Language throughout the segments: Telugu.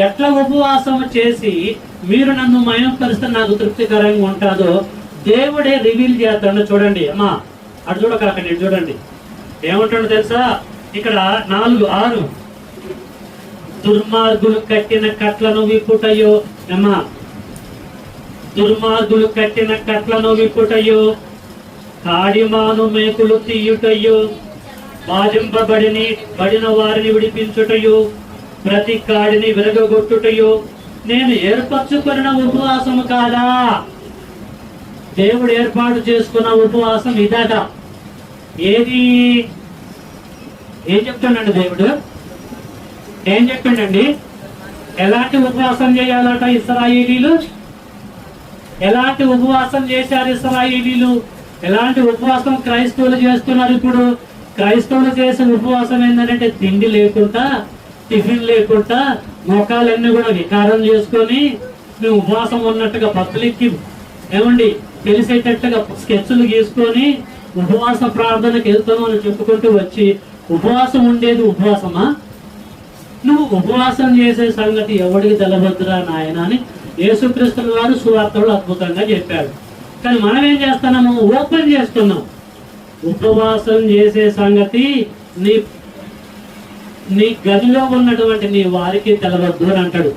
ఎట్లా ఉపవాసం చేసి మీరు నన్ను మయంపరిస్తే నాకు తృప్తికరంగా ఉంటుందో దేవుడే రివీల్ చేస్తాడు. చూడండి అమ్మా, అటు చూడకండి, ఇటు చూడండి. ఏమంటాడు తెలుసా? ఇక్కడ 4:6 దుర్మార్గులు కట్టిన కట్లను విప్పుటయో. అమ్మా, దుర్మార్గులు కట్టిన కట్లను విప్పుటయో, కాడిమాను మేకులు తీయుటయో, బాధింపబడిన వారిని విడిపించుటయో, ప్రతి కాడిని విరగొట్టుటయో నేను ఏర్పరచుకున్న ఉపవాసము కాదా? దేవుడు ఏర్పాటు చేసుకున్న ఉపవాసం ఇదట. ఏది? ఏం చెప్తాడండి దేవుడు? ఏం చెప్పిండండి? ఎలాంటి ఉపవాసం చేయాలట ఇశ్రాయేలీలు? ఎలాంటి ఉపవాసం చేశారు ఇశ్రాయేలీలు? ఎలాంటి ఉపవాసం క్రైస్తవులు చేస్తున్నారు ఇప్పుడు? క్రైస్తవులు చేసే ఉపవాసం ఏంటంటే తిండి లేకుండా, టిఫిన్ లేకుండా, మోకాలన్నీ కూడా వికారం చేసుకొని మేము ఉపవాసం ఉన్నట్టుగా పబ్లిక్కి ఏమండి తెలిసేటట్టుగా స్కెచ్లు గీసుకొని ఉపవాస ప్రార్థనకి వెళ్తాము అని చెప్పుకుంటూ వచ్చి ఉపవాసం ఉండేది ఉపవాసమా? నువ్వు ఉపవాసం చేసే సంగతి ఎవడికి తెలవద్దురా నాయన అని యేసుక్రీస్తు వారు సువార్తలు అద్భుతంగా చెప్పాడు. కానీ మనం ఏం చేస్తున్నాము? ఓపెన్ చేస్తున్నాం. ఉపవాసం చేసే సంగతి నీ గదిలో ఉన్నటువంటి నీ వారికి తెలవద్దు అని అంటాడు.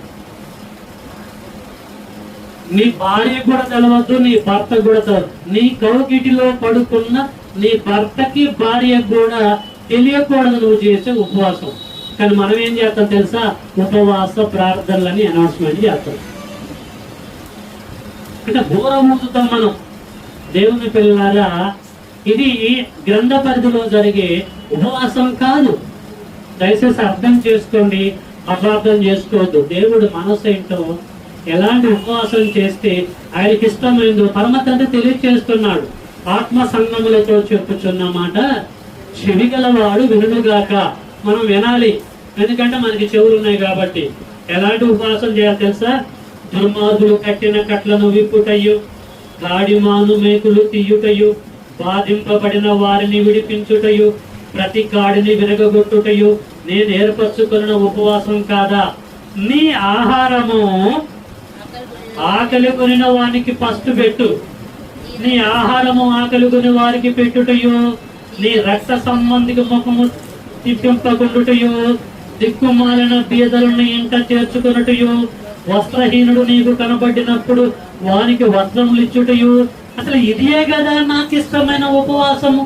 నీ భార్యకు కూడా తెలవద్దు, నీ భర్తకు కూడా తెలవద్దు. నీ కౌగిటిలో పడుకున్న నీ భర్తకి భార్యకు కూడా తెలియకూడదు నువ్వు చేసే ఉపవాసం. కానీ మనం ఏం చేస్తాం తెలుసా? ఉపవాస ప్రార్థనలని అనౌన్స్మెంట్ చేస్తాం. అంటే దూరం ఉంచుతాం మనం. దేవుని పిల్లలారా, ఇది గ్రంథ పరిధిలో జరిగే ఉపవాసం కాదు. దయచేసి అర్థం చేసుకోండి, అపార్థం చేసుకోవద్దు. దేవుడు మనసు ఏంటో, ఎలాంటి ఉపవాసం చేస్తే ఆయనకి ఇష్టమైందో పరమ తండ్రి తెలియచేస్తున్నాడు. ఆత్మ సంగములతో చెప్పుచున్నమాట చెవిగలవాడు వినుగాక. మనం వినాలి, ఎందుకంటే మనకి చెవులు ఉన్నాయి కాబట్టి. ఎలాంటి ఉపవాసం చేయాలి తెలుసా? దుర్మార్గులు కట్టిన కట్లను విప్పుటయ్యు, కాడిమాను మేకులు తీయుటయు, బాధింపబడిన వారిని విడిపించుటయు, ప్రతి కాడిని విరగొట్టుటయు నేను ఏర్పరచుకున్న ఉపవాసం కాదా? నీ ఆహారము ఆకలి కొనిన వానికి ఫస్ట్ పెట్టు. నీ ఆహారము ఆకలి కొని వారికి పెట్టుటయు, నీ రక్త సంబంధికి ముఖము తిప్పింపకుండుటయు, దిక్కుమాలిన బీదలను ఇంట చేర్చుకున్నటయు, వస్త్రహీనుడు నీకు కనబడినప్పుడు వానికి వస్త్రములు ఇచ్చుటయు. అసలు ఇదే కదా నాకు ఇష్టమైన ఉపవాసము.